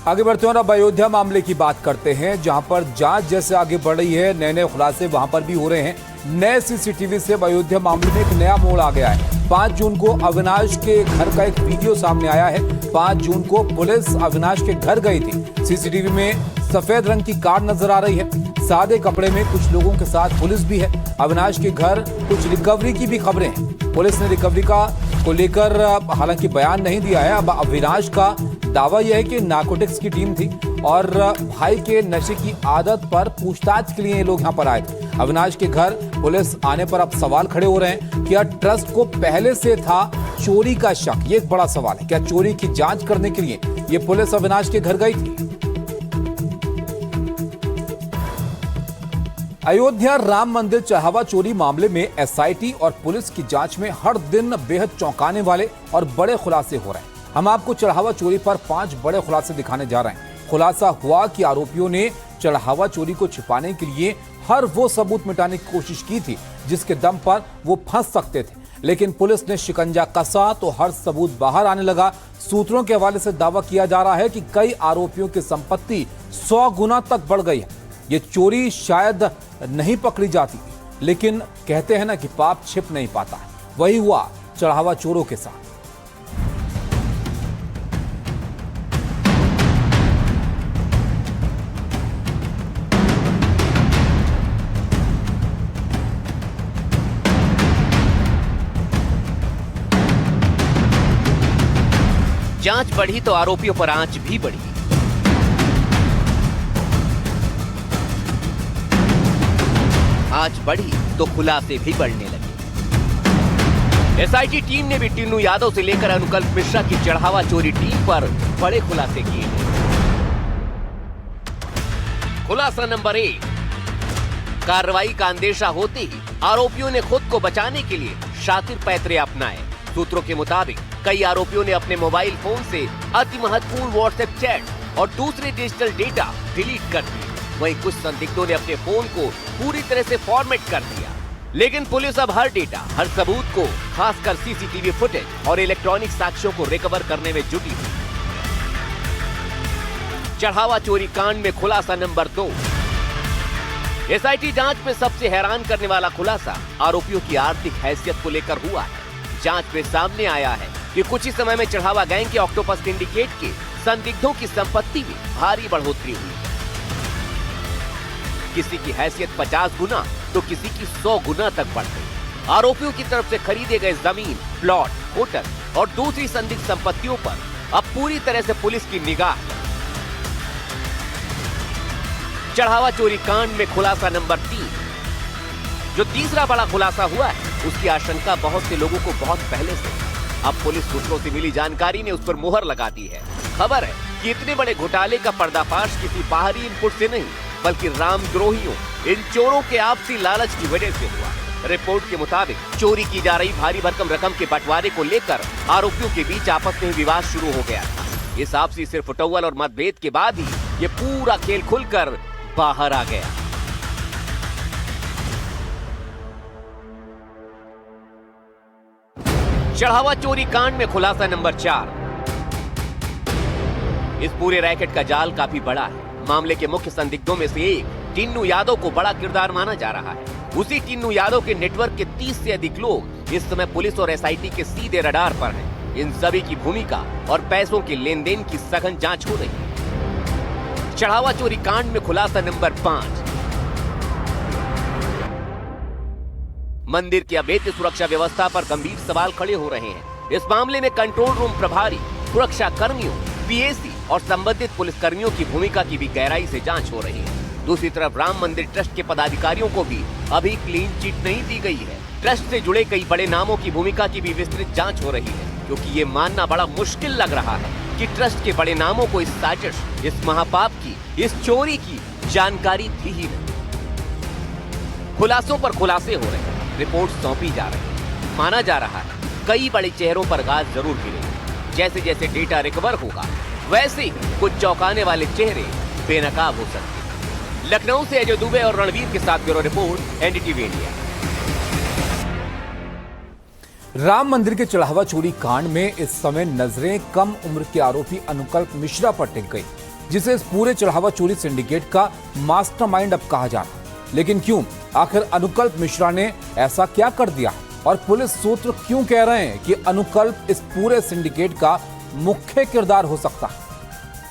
आगे बढ़ते हैं और अब अयोध्या मामले की बात करते हैं, जहां पर जांच जैसे आगे बढ़ रही है, नए नए खुलासे वहां पर भी हो रहे हैं। नए सीसीटीवी से अयोध्या मामले में एक नया मोड़ आ गया है। 5 जून को अविनाश के घर का एक वीडियो सामने आया है। 5 जून को पुलिस अविनाश के घर गई थी। सीसीटीवी में सफेद रंग की कार नजर आ रही है। सादे कपड़े में कुछ लोगों के साथ पुलिस भी है। अविनाश के घर कुछ रिकवरी की भी खबरें हैं। पुलिस ने रिकवरी को लेकर हालांकि बयान नहीं दिया है। अब अविनाश का दावा यह है कि नार्कोटिक्स की टीम थी और भाई के नशे की आदत पर पूछताछ के लिए ये लोग यहां पर आए थे। अविनाश के घर पुलिस आने पर अब सवाल खड़े हो रहे हैं। क्या ट्रस्ट को पहले से था चोरी का शक? ये एक बड़ा सवाल है। क्या चोरी की जांच करने के लिए ये पुलिस अविनाश के घर गई थी? अयोध्या राम मंदिर चढ़ावा चोरी मामले में एसआईटी और पुलिस की जांच में हर दिन बेहद चौंकाने वाले और बड़े खुलासे हो रहे हैं। हम आपको चढ़ावा चोरी पर 5 बड़े खुलासे दिखाने जा रहे हैं। खुलासा हुआ कि आरोपियों ने चढ़ावा चोरी को छिपाने के लिए हर वो सबूत मिटाने की कोशिश की थी जिसके दम पर वो फंस सकते थे, लेकिन पुलिस ने शिकंजा कसा तो हर सबूत बाहर आने लगा। सूत्रों के हवाले से दावा किया जा रहा है कि कई आरोपियों की संपत्ति 100 गुना तक बढ़ गई है। ये चोरी शायद नहीं पकड़ी जाती, लेकिन कहते हैं ना कि पाप छिप नहीं पाता। वही हुआ चढ़ावा चोरों के साथ। जांच बढ़ी तो आरोपियों पर आंच भी बढ़ी। आंच बढ़ी तो खुलासे भी बढ़ने लगे। एसआईटी टीम ने भी टिन्नू यादव से लेकर अनुकल्प मिश्रा की चढ़ावा चोरी टीम पर बड़े खुलासे किए। खुलासा नंबर 1, कार्रवाई का अंदेशा होते ही आरोपियों ने खुद को बचाने के लिए शातिर पैतरे अपनाए। सूत्रों के मुताबिक कई आरोपियों ने अपने मोबाइल फोन से अति महत्वपूर्ण व्हाट्सएप चैट और दूसरे डिजिटल डेटा डिलीट कर दिए। वहीं कुछ संदिग्धों ने अपने फोन को पूरी तरह से फॉर्मेट कर दिया। लेकिन पुलिस अब हर डेटा, हर सबूत को, खासकर सीसीटीवी फुटेज और इलेक्ट्रॉनिक साक्ष्यों को रिकवर करने में जुटी हुई। चढ़ावा चोरी कांड में खुलासा नंबर 2। एसआईटी जांच में सबसे हैरान करने वाला खुलासा आरोपियों की आर्थिक हैसियत को लेकर हुआ है। जांच में सामने आया है कि कुछ ही समय में चढ़ावा गैंग के ऑक्टोपस सिंडिकेट के संदिग्धों की संपत्ति में भारी बढ़ोतरी हुई। किसी की हैसियत 50 गुना तो किसी की 100 गुना तक बढ़ गई। आरोपियों की तरफ से खरीदे गए जमीन, प्लॉट, होटल और दूसरी संदिग्ध संपत्तियों पर अब पूरी तरह से पुलिस की निगाह है। चढ़ावा चोरी कांड में खुलासा नंबर 3। जो तीसरा बड़ा खुलासा हुआ है उसकी आशंका बहुत से लोगों को बहुत पहले से। अब पुलिस सूत्रों से मिली जानकारी ने उस पर मुहर लगा दी है। खबर है कि इतने बड़े घोटाले का पर्दाफाश किसी बाहरी इनपुट से नहीं, बल्कि रामद्रोहियों, इन चोरों के आपसी लालच की वजह से हुआ। रिपोर्ट के मुताबिक चोरी की जा रही भारी भरकम रकम के बंटवारे को लेकर आरोपियों के बीच आपस में विवाद शुरू हो गया था। इस आपसी सिर्फ टोवल और मतभेद के बाद ही ये पूरा खेल खुलकर बाहर आ गया। चढ़ावा चोरी कांड में खुलासा नंबर 4। इस पूरे रैकेट का जाल काफी बड़ा है। मामले के मुख्य संदिग्धों में से एक टिन्नू यादव को बड़ा किरदार माना जा रहा है। उसी टिन्नू यादव के नेटवर्क के 30 से अधिक लोग इस समय पुलिस और एसआईटी के सीधे रडार पर हैं। इन सभी की भूमिका और पैसों के लेन देन की सघन जांच हो रही है। चढ़ावा चोरी कांड में खुलासा नंबर 5। मंदिर की अवैध सुरक्षा व्यवस्था पर गंभीर सवाल खड़े हो रहे हैं। इस मामले में कंट्रोल रूम प्रभारी, सुरक्षा कर्मियों, पीएसी और संबंधित पुलिस कर्मियों की भूमिका की भी गहराई से जांच हो रही है। दूसरी तरफ राम मंदिर ट्रस्ट के पदाधिकारियों को भी अभी क्लीन चिट नहीं दी गई है। ट्रस्ट से जुड़े कई बड़े नामों की भूमिका की भी विस्तृत जांच हो रही है, क्योंकि ये मानना बड़ा मुश्किल लग रहा है कि ट्रस्ट के बड़े नामों को इस साजिश, इस महापाप की, इस चोरी की जानकारी थी ही नहीं। खुलासों पर खुलासे हो रहे हैं, रिपोर्ट सौंपी जा रही है। माना जा रहा है कई बड़े चेहरों पर गाज जरूर गिरेगी। जैसे जैसे डेटा रिकवर होगा वैसे ही कुछ चौंकाने वाले चेहरे बेनकाब हो सकते हैं। लखनऊ से अजय दुबे और रणवीर के साथ bureau report, NDTV India. Ram मंदिर के चढ़ावा चोरी कांड में इस समय नजरें कम उम्र के आरोपी अनुकल्प मिश्रा पर टिक गई। जिसे इस पूरे चढ़ावा चोरी सिंडिकेट का मास्टरमाइंड अब कहा जा रहा है। लेकिन क्यों? आखिर अनुकल्प मिश्रा ने ऐसा क्या कर दिया और पुलिस सूत्र क्यों कह रहे हैं कि अनुकल्प इस पूरे सिंडिकेट का मुख्य किरदार हो सकता है?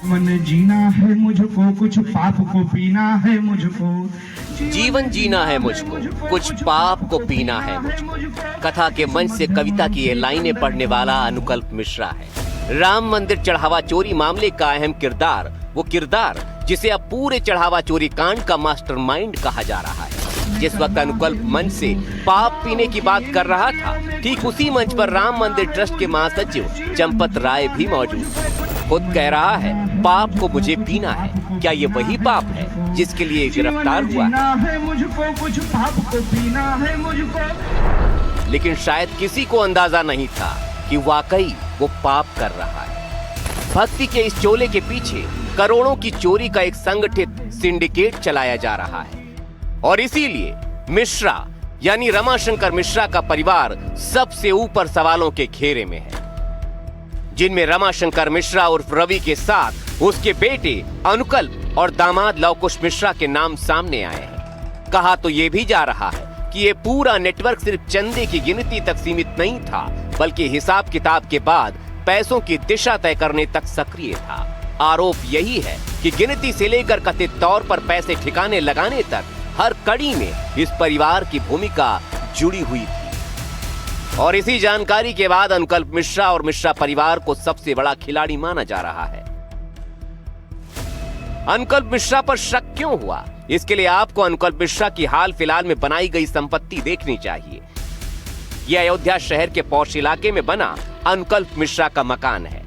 मन जीना है मुझको, कुछ पाप को पीना है मुझको। जीवन जीना है मुझको, कुछ पाप को पीना है मुझको। कथा के मंच से कविता की ये लाइनें पढ़ने वाला अनुकल्प मिश्रा है। राम मंदिर चढ़ावा चोरी मामले का अहम किरदार, वो किरदार जिसे अब पूरे चढ़ावा चोरी कांड का मास्टरमाइंड कहा जा रहा है। जिस वक्त अनुकल्प मंच से पाप पीने की बात कर रहा था, ठीक उसी मंच पर राम मंदिर ट्रस्ट के महासचिव चंपत राय भी मौजूद थे। खुद कह रहा है, पाप को मुझे पीना है। क्या ये वही पाप है जिसके लिए गिरफ्तार हुआ है? मुझको कुछ पाप को पीना है मुझको। लेकिन शायद किसी को अंदाजा नहीं था कि वाकई वो पाप कर रहा है। भक्ति के इस चोले के पीछे करोड़ों की चोरी का एक संगठित सिंडिकेट चलाया जा रहा है और इसीलिए मिश्रा यानी रमाशंकर मिश्रा का परिवार सबसे ऊपर सवालों के घेरे में है, जिनमें रमाशंकर मिश्रा उर्फ रवि के साथ उसके बेटे अनुकल्प और दामाद लवकुश मिश्रा के नाम सामने आए हैं। कहा तो यह भी जा रहा है कि यह पूरा नेटवर्क सिर्फ चंदे की गिनती तक सीमित नहीं था, बल्कि हिसाब किताब के बाद पैसों की दिशा तय करने तक सक्रिय था। आरोप यही है कि गिनती से लेकर कथित तौर पर पैसे ठिकाने लगाने तक हर कड़ी में इस परिवार की भूमिका जुड़ी हुई थी। और इसी जानकारी के बाद अनुकल्प मिश्रा और मिश्रा परिवार को सबसे बड़ा खिलाड़ी माना जा रहा है। अनुकल्प मिश्रा पर शक क्यों हुआ? इसके लिए आपको अनुकल्प मिश्रा की हाल फिलहाल में बनाई गई संपत्ति देखनी चाहिए। यह अयोध्या शहर के पौष इलाके में बना अनुकल्प मिश्रा का मकान है।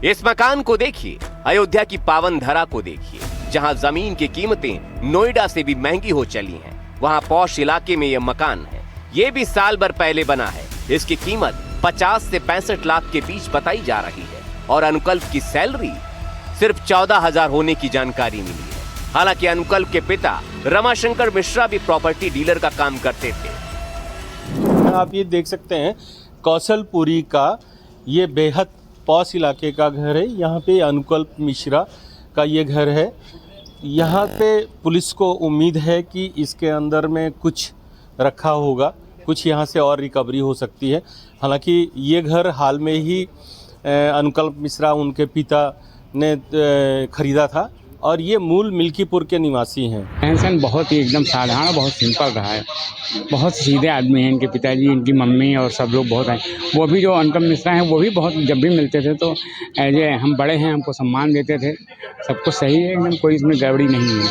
इस मकान को देखिए, अयोध्या की पावन धरा को देखिए, जहां जमीन की कीमतें नोएडा से भी महंगी हो चली हैं। वहां पौष इलाके में यह मकान है। यह भी साल भर पहले बना है। इसकी कीमत 50 से 65 लाख के बीच बताई जा रही है और अनुकल्प की सैलरी सिर्फ 14,000 होने की जानकारी मिली है। हालांकि अनुकल्प के पिता रमाशंकर मिश्रा भी प्रॉपर्टी डीलर का काम करते थे। आप ये देख सकते हैं, कौशलपुरी का ये बेहद पौष इलाके का घर है। यहाँ पे अनुकल्प मिश्रा का ये घर है। यहाँ पे पुलिस को उम्मीद है कि इसके अंदर में कुछ रखा होगा, कुछ यहाँ से और रिकवरी हो सकती है। हालांकि ये घर हाल में ही अनुकल्प मिश्रा उनके पिता ने खरीदा था और ये मूल मिल्कीपुर के निवासी हैं। रहन बहुत ही एकदम साधारण, बहुत सिंपल रहा है। बहुत सीधे आदमी हैं इनके पिताजी, इनकी मम्मी और सब लोग बहुत हैं। वो भी जो अनुकल्प मिश्रा हैं वो भी बहुत, जब भी मिलते थे तो एज ए हम बड़े हैं, हमको सम्मान देते थे। सब कुछ सही है एकदम, कोई इसमें गड़बड़ी नहीं है।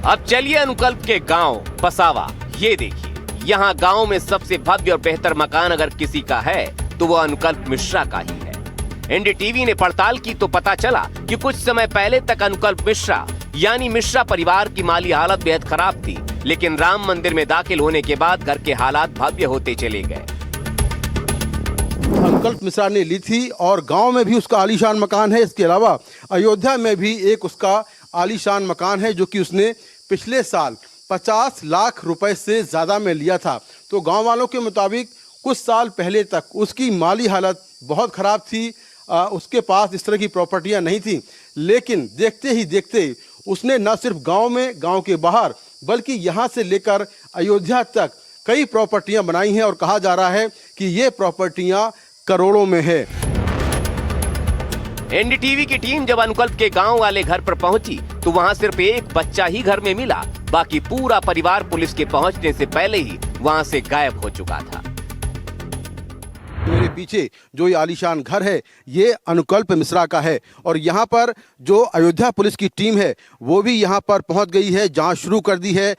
अब चलिए अनुकल्प के गांव पसावा, ये देखिए। यहाँ गांव में सबसे भव्य और बेहतर मकान अगर किसी का है तो वो अनुकल्प मिश्रा का ही है। एनडीटीवी ने पड़ताल की तो पता चला कि कुछ समय पहले तक अनुकल्प मिश्रा यानी मिश्रा परिवार की माली हालत बेहद खराब थी, लेकिन राम मंदिर में दाखिल होने के बाद घर के हालात भव्य होते चले गए। अनुकल्प मिश्रा ने ली थी और गांव में भी उसका आलीशान मकान है। इसके अलावा अयोध्या में भी एक उसका आलीशान मकान है जो कि उसने पिछले साल 50 लाख रुपए से ज़्यादा में लिया था। तो गांव वालों के मुताबिक कुछ साल पहले तक उसकी माली हालत बहुत ख़राब थी। उसके पास इस तरह की प्रॉपर्टियां नहीं थी, लेकिन देखते ही देखते उसने न सिर्फ गांव में, गांव के बाहर, बल्कि यहां से लेकर अयोध्या तक कई प्रॉपर्टियां बनाई हैं और कहा जा रहा है कि ये प्रॉपर्टियां करोड़ों में है। एनडीटीवी की टीम जब अनुकल्प के गांव वाले घर पर पहुंची तो वहां सिर्फ एक बच्चा ही घर में मिला। बाकी पूरा परिवार पुलिस के पहुंचने से पहले ही वहां से गायब हो चुका था। मेरे पीछे जो ये आलीशान घर है ये अनुकल्प मिश्रा का है और यहाँ पर जो अयोध्या पुलिस की टीम है वो भी यहाँ पर पहुँच गई है, जांच शुरू कर दी है।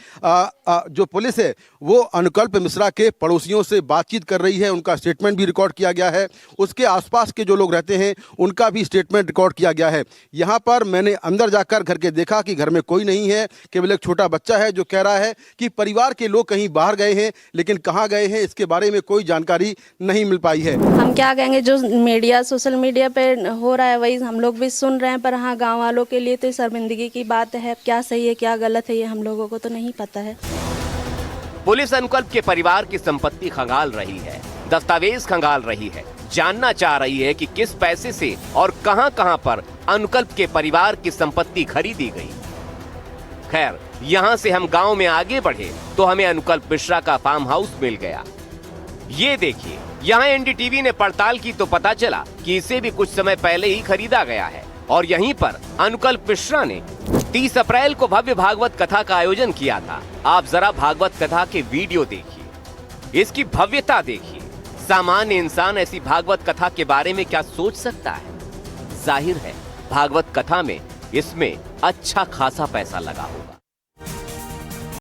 जो पुलिस है वो अनुकल्प मिश्रा के पड़ोसियों से बातचीत कर रही है, उनका स्टेटमेंट भी रिकॉर्ड किया गया है। उसके आसपास के जो लोग रहते हैं उनका भी स्टेटमेंट रिकॉर्ड किया गया है। यहाँ पर मैंने अंदर जाकर घर के देखा कि घर में कोई नहीं है, केवल एक छोटा बच्चा है जो कह रहा है कि परिवार के लोग कहीं बाहर गए हैं, लेकिन कहाँ गए हैं इसके बारे में कोई जानकारी नहीं मिल पाई है। हम क्या कहेंगे, जो मीडिया सोशल मीडिया पे हो रहा है वही हम लोग भी सुन रहे हैं, पर हाँ गांव वालों के लिए तो शर्मिंदगी की बात है। क्या सही है क्या गलत है ये हम लोगों को तो नहीं पता है। पुलिस अनुकल्प के परिवार की संपत्ति खंगाल रही है, दस्तावेज खंगाल रही है, जानना चाह रही है कि किस पैसे से और कहां-कहां पर अनुकल्प के परिवार की संपत्ति खरीदी गई। खैर, यहां से हम गांव में आगे बढ़े तो हमें अनुकल्प मिश्रा का फार्म हाउस मिल गया। ये देखिए, यहाँ एनडीटीवी ने पड़ताल की तो पता चला कि इसे भी कुछ समय पहले ही खरीदा गया है और यहीं पर अनुकल्प मिश्रा ने 30 अप्रैल को भव्य भागवत कथा का आयोजन किया था। आप जरा भागवत कथा के वीडियो देखिए, इसकी भव्यता देखिए। सामान्य इंसान ऐसी भागवत कथा के बारे में क्या सोच सकता है? जाहिर है भागवत कथा में इसमें अच्छा खासा पैसा लगा होगा।